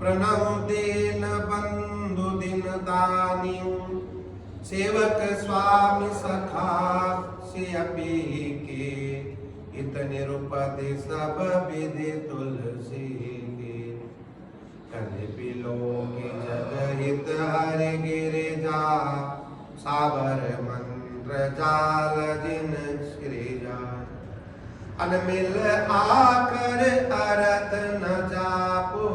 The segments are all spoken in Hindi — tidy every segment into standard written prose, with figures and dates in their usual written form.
प्रणव देन बंधु दिन दानी सेवक स्वामी सखा से अपी के इत निरुपति सब विधि तुलसी के कल बिलो की जग हित हरि गिरिजा सावर मंत्र जाल जिन श्रीजा अनमिल आकर अरत न जापो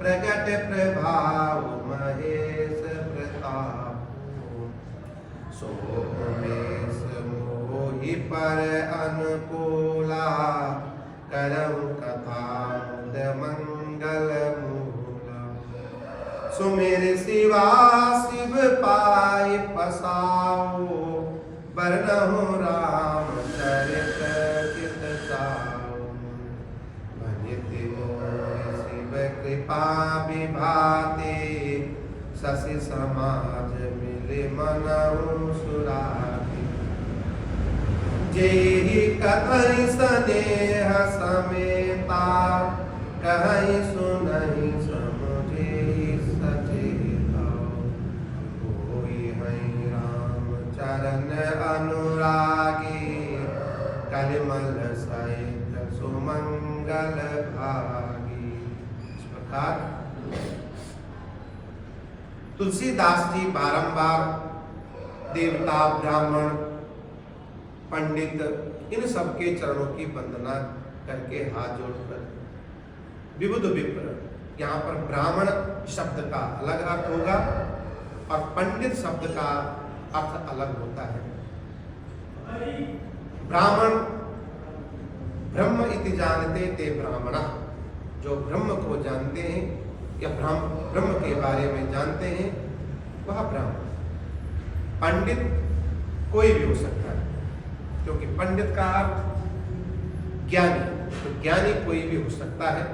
प्रगट प्रभाव महेश प्रताप सोमेश मोहि पर अनुकूला करम कथा मंगल मूला सुमेर शिवा शिव पाय पसाओ बरनहु राम चरित चित साओ भजित मोहि शिव कृपा विभाते शशि समाज मिले मनहु सुरारी जेहि कतहि स्नेह समेता कहि सुनहि समुझे सचेता कोई है राम चरण अनुरागी कलिमल सहित सुमंगल भागी। इस प्रकार तुलसीदास जी बारंबार देवता ब्राह्मण पंडित इन सबके चरणों की वंदना करके हाथ जोड़कर विबुध विप्र, यहाँ पर ब्राह्मण शब्द का अलग अर्थ होगा और पंडित शब्द का अर्थ अलग होता है। ब्राह्मण ब्रह्म इति जानते ते ब्राह्मण, जो ब्रह्म को जानते हैं या ब्रह्म के बारे में जानते हैं वह ब्राह्मण। पंडित कोई भी हो सकता है, क्योंकि पंडित का अर्थ ज्ञानी, तो ज्ञानी कोई भी हो सकता है।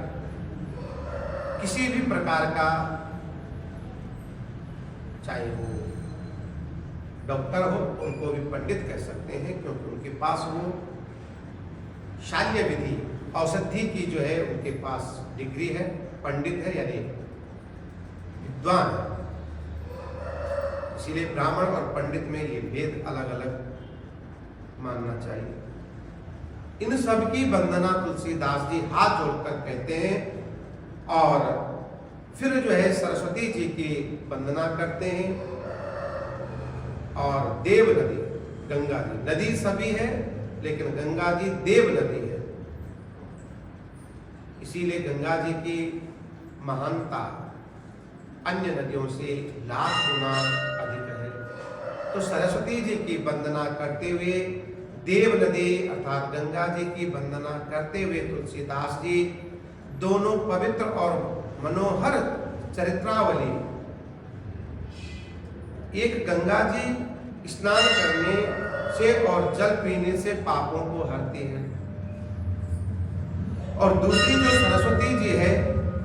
किसी भी प्रकार का, चाहे वो डॉक्टर हो उनको भी पंडित कह सकते हैं, क्योंकि उनके पास वो शाल्य विधि औषधि की जो है उनके पास डिग्री है, पंडित है यानी विद्वान है। इसीलिए ब्राह्मण और पंडित में ये भेद अलग अलग मानना चाहिए। इन सब की वंदना तुलसीदास जी हाथ जोड़कर कहते हैं और फिर जो है सरस्वती जी की वंदना करते हैं। और देव नदी, गंगा जी, नदी सभी है लेकिन गंगा जी देव नदी है, इसीलिए गंगा जी की महानता अन्य नदियों से लाख गुना अधिक है। तो सरस्वती जी की वंदना करते हुए, देव नदी अर्थात गंगा जी की वंदना करते हुए तुलसीदास जी दोनों पवित्र और मनोहर चरित्रावली, एक गंगा जी स्नान करने से और जल पीने से पापों को हरती है, और दूसरी जो सरस्वती जी है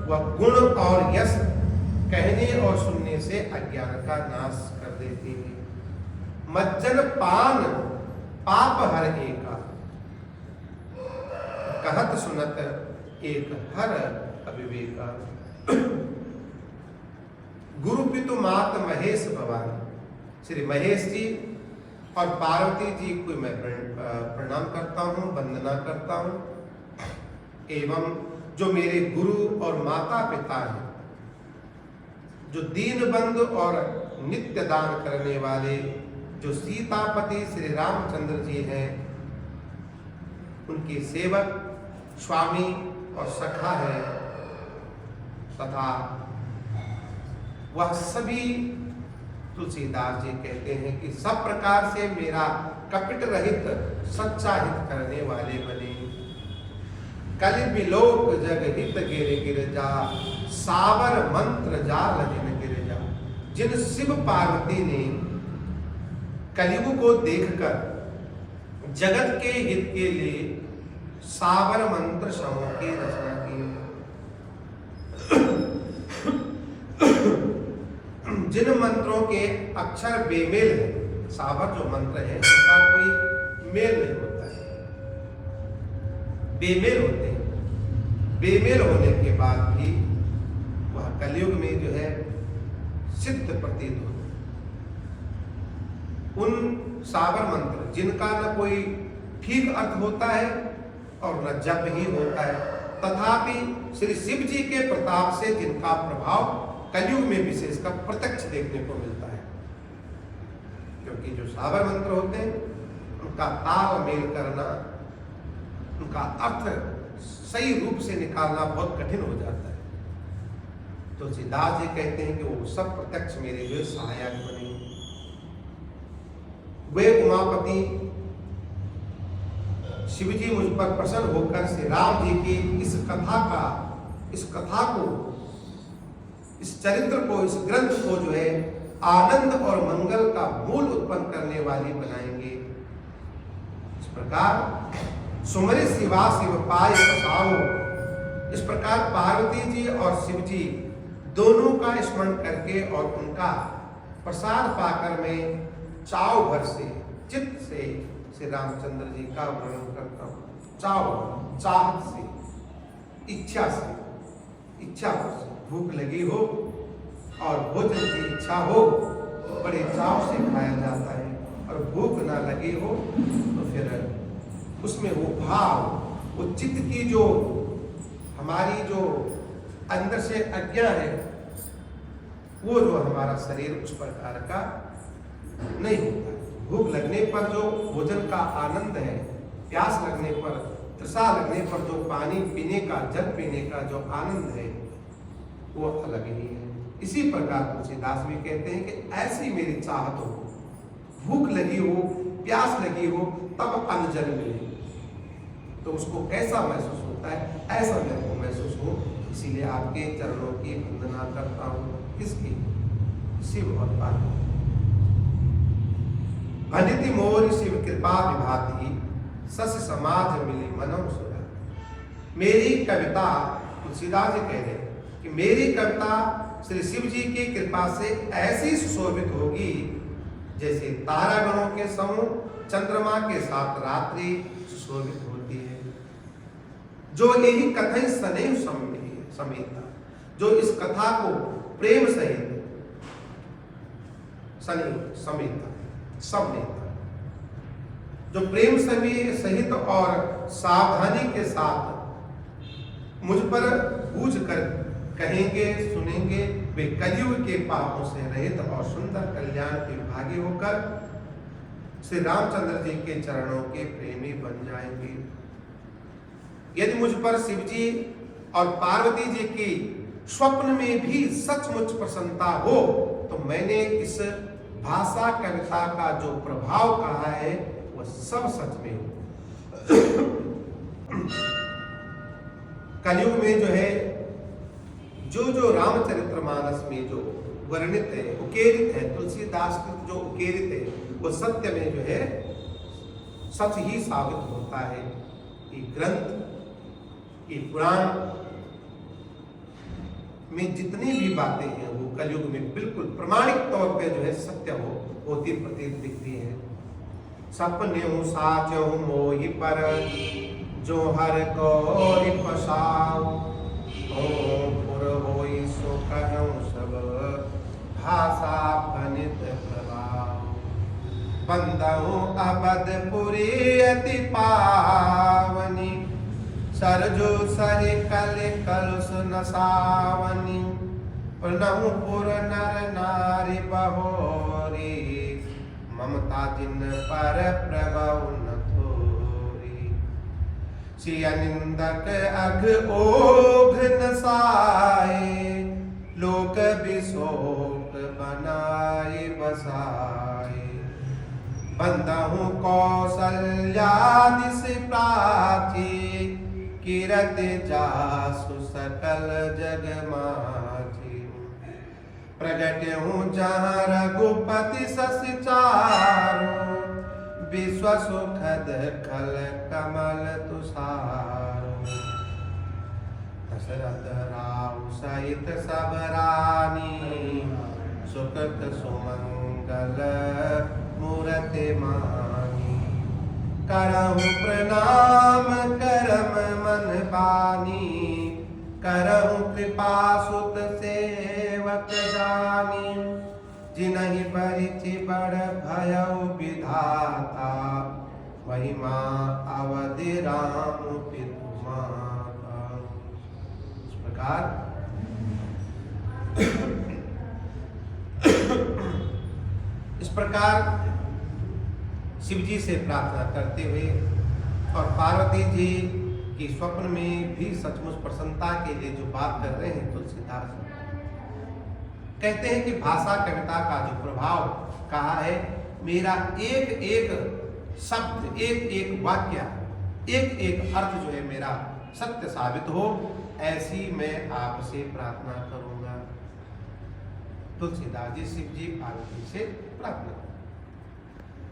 वह गुण और यश कहने और सुनने से अज्ञान का नाश कर देती है। मज्जन पान पाप हर एका, कहत सुनत एक हर अविवेका। गुरु पितु मात महेश भवानी, श्री महेश जी और पार्वती जी को मैं प्रणाम करता हूँ, वंदना करता हूँ। एवं जो मेरे गुरु और माता पिता हैं, जो दीन बंधु और नित्य दान करने वाले जो सीतापति श्री रामचंद्र जी हैं, उनके सेवक स्वामी और सखा है, तथा वह सभी तुलसीदास जी कहते हैं कि सब प्रकार से मेरा कपट रहित सच्चा हित करने वाले बने। कलि बिलोक जग हित गिर गिरजा, सावर मंत्र जाल जिन गिरजा। जिन शिव पार्वती ने कलियुग को देखकर जगत के हित के लिए सावर मंत्र समूह की रचना की, जिन मंत्रों के अक्षर बेमेल है, सावर जो मंत्र है उसका कोई मेल नहीं होता है, बेमेल होते हैं। बेमेल होने के बाद भी वह सिद्ध प्रतीत होते। उन साबर मंत्र जिनका न कोई ठीक अर्थ होता है और न जप ही होता है, तथापि श्री शिव जी के प्रताप से जिनका प्रभाव कलयुग में विशेषकर प्रत्यक्ष देखने को मिलता है। क्योंकि जो साबर मंत्र होते हैं उनका तालमेल करना, उनका अर्थ सही रूप से निकालना बहुत कठिन हो जाता है। तो तुलसीदास जी कहते हैं कि वो सब प्रत्यक्ष मेरे लिए सहायक बने। वे उमापति शिवजी मुझ पर प्रसन्न होकर श्री राम जी की इस कथा को, इस चरित्र को, इस ग्रंथ को जो है आनंद और मंगल का मूल उत्पन्न करने वाली बनाएंगे। इस प्रकार सुमरे शिवा शिव पाय पसाओ, इस प्रकार पार्वती जी और शिव जी दोनों का स्मरण करके और उनका प्रसाद पाकर मैं चाव भर से, चित्त से श्री रामचंद्र जी का वर्णन करता हूँ। चाव, चाहत से, इच्छा से, इच्छा से, भूख लगी हो और भोजन की इच्छा हो तो बड़े चाव से खाया जाता है, और भूख ना लगी हो तो फिर उसमें वो भाव, वो चित्त की जो हमारी जो अंदर से आज्ञा है, वो जो हमारा शरीर उस प्रकार का नहीं होता। भूख लगने पर जो भोजन का आनंद है, प्यास लगने पर, तृषा लगने पर जो पानी पीने का, जल पीने का जो आनंद है वो अलग ही है। इसी प्रकार तुलसीदास भी कहते हैं कि ऐसी मेरी चाहत हो, भूख लगी हो, प्यास लगी हो, तब अन्न जल मिले तो उसको कैसा महसूस होता है, ऐसा मेरे को महसूस हो। इसीलिए आपके चरणों की वंदना करता हूँ। किसकी? शिव और पार्वती। भनिति मोर शिव कृपा विभाति, सस समाज मिली मनम सुरा। मेरी कविता, तुलसीदास जी कह रहे कि मेरी कविता श्री शिव जी की कृपा से ऐसी सुशोभित होगी जैसे तारागणों के समूह चंद्रमा के साथ रात्रि सुशोभित होती है। जो यही कथन सदैव समेता, जो इस कथा को प्रेम सहित समेता, जो प्रेम सहित और सावधानी के साथ मुझ पर बूझ कर कहेंगे, सुनेंगे, वे कलयुग के पापों से रहित और सुंदर कल्याण के भागी होकर श्री रामचंद्र जी के चरणों के प्रेमी बन जाएंगे। यदि मुझ पर शिव जी और पार्वती जी की स्वप्न में भी सचमुच प्रसन्नता हो तो मैंने इस भाषा कविता का जो प्रभाव कहा है वह सब सच में हो। कलयुग में जो है जो रामचरितमानस में जो वर्णित है, उकेरित है, तुलसीदास कृत जो उकेरित है वो सत्य में जो है सच ही साबित होता है। कि ग्रंथ, कि पुराण में जितनी भी बातें हैं वो कलयुग में बिल्कुल प्रमाणिक तौर पे जो है सत्य होती प्रतीत दिखती है। सपने साचो मोहि पर जो हर को पसाओ, पुर होई सो कहूं सब भाषा फनित प्रभाव। बंदहु अबधपुरी अति पावनी, सरजो सरि कल कलुष नसावनी। प्रणहु पुर नर नारी बहोरी, ममता जिन पर प्रभव न थोरी। सिय निंदक अघ ओघ नसाए, लोक बिशोक बनाए बसाए। बंदहु कौसल्यादिस प्राची, किरत जासु सकल जग माची। प्रगट हूँ जहाँ रघुपति ससि चारो, विश्व सुखद खल कमल तुषारो। दशरथ राव सहित सब रानी, सुकृत सुमंगल मूरति मानी। करहु प्रणाम करम मन बानी, करहु कृपा सुत सेवक जानी। जिनहि परिचि बड़ भयउ विधाता, महिमा अवधि राम पितु माता। इस प्रकार शिव जी से प्रार्थना करते हुए और पार्वती जी की स्वप्न में भी सचमुच प्रसन्नता के लिए जो बात कर रहे हैं तुलसीदास कहते हैं कि भाषा कविता का जो प्रभाव कहा है, मेरा एक एक शब्द, एक एक वाक्य, एक एक अर्थ जो है मेरा सत्य साबित हो, ऐसी मैं आपसे प्रार्थना करूंगा। तुलसीदास जी शिव जी पार्वती से प्रार्थना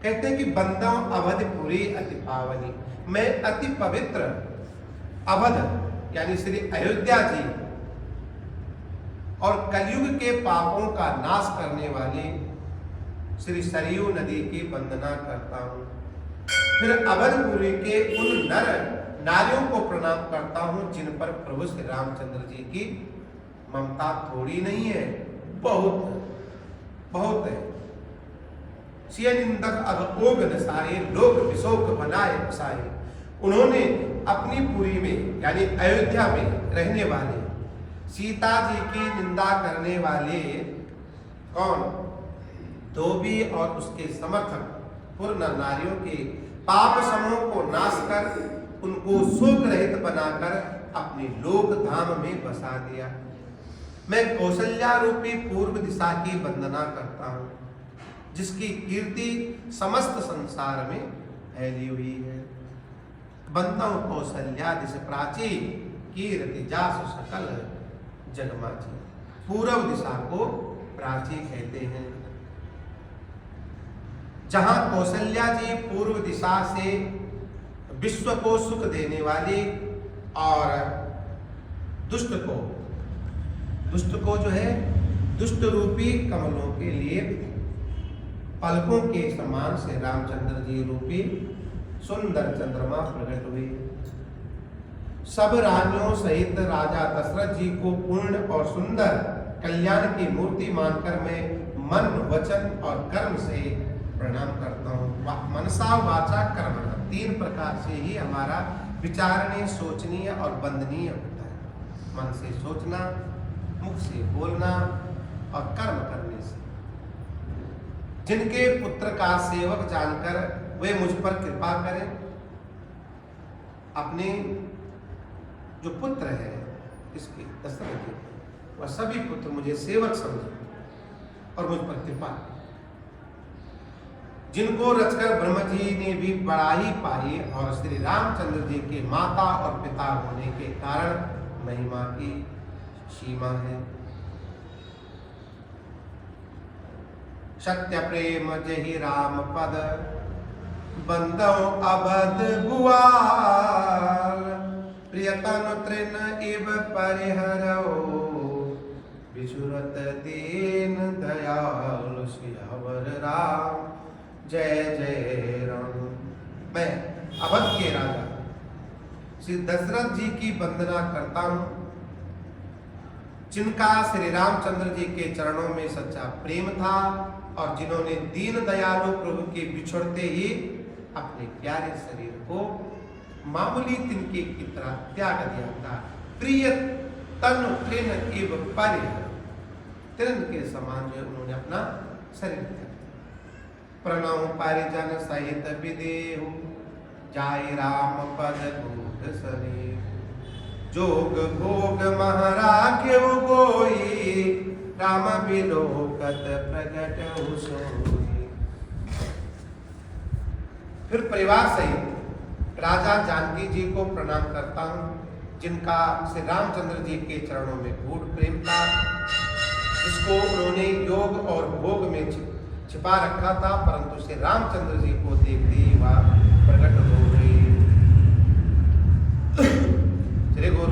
कहते हैं कि बंदो अवधपुरी अति पावनी, मैं अति पवित्र अवध यानी श्री अयोध्या जी और कलयुग के पापों का नाश करने वाली श्री सरयू नदी की वंदना करता हूं। फिर अवधपुरी के उन नर नारियों को प्रणाम करता हूं जिन पर प्रभु श्री रामचंद्र जी की ममता थोड़ी नहीं है, बहुत बहुत है। सिय निंदक अघोग नसाए, लोक विशोक बनाए बसाए। उन्होंने अपनी पुरी में यानी अयोध्या में रहने वाले सीता जी की निंदा करने वाले कौन, धोबी और उसके समर्थक पूर्ण नारियों के पाप समूह को नाश कर उनको शोक रहित बनाकर अपने लोक धाम में बसा दिया। मैं कौशल्या रूपी पूर्व दिशा की वंदना करता हूं जिसकी कीर्ति समस्त संसार में फैली हुई है। बनता हूं कौशल्या दिश प्राची, कीर्ति जासु सकल जगमाची। पूर्व दिशा को प्राची कहते हैं। जहां कौशल्या जी पूर्व दिशा से विश्व को सुख देने वाली और दुष्ट को जो है दुष्ट रूपी कमलों के लिए पलकों के समान से रामचंद्र जी रूपी सुंदर चंद्रमा प्रकट हुई। सब रानियों सहित राजा दशरथ जी को पूर्ण और सुंदर कल्याण की मूर्ति मानकर मैं मन, वचन और कर्म से प्रणाम करता हूँ। मनसा वाचा कर्म, तीन प्रकार से ही हमारा विचारणीय, सोचनीय और वंदनीय होता है। मन से सोचना, मुख से बोलना और कर्म करने से। जिनके पुत्र का सेवक जानकर वे मुझ पर कृपा करें। अपने जो पुत्र है इसके दशरथ जी, वह सभी पुत्र मुझे सेवक समझे और मुझ पर कृपा। जिनको रचकर ब्रह्म जी ने भी बड़ाई पाई और श्री रामचंद्र जी के माता और पिता होने के कारण महिमा की सीमा है। सत्य प्रेम जहि राम पद, बंदो अबध भुआल। प्रियतन तृण इव परिहरौ, विचुरत दीन दयाल सियावर राम। जय जय राम। मैं अवध के राजा श्री दशरथ जी की वंदना करता हूं, जिनका श्री रामचंद्र जी के चरणों में सच्चा प्रेम था और जिन्होंने दीन दयालु प्रभु के बिछुड़ते ही अपने प्यारे शरीर को मामूली तिनके की तरह त्याग दिया था। प्रिय तन तृण इव परिहर, तृण के समान जो उन्होंने अपना शरीर त्याग। प्रणव परिजन सहित विदेहु, जाय राम पद भूत शरीर। जोग भोग महाराग्यव गोई, राम विलोकत प्रगट सोई। फिर परिवार सहित राजा जानकी जी को प्रणाम करता हूं, जिनका श्री रामचंद्र जी के चरणों में गूढ़ प्रेम था, जिसको उन्होंने योग और भोग में छिपा रखा था, परंतु श्री रामचंद्र जी को देखते ही वह प्रकट हो गई। श्री गुरु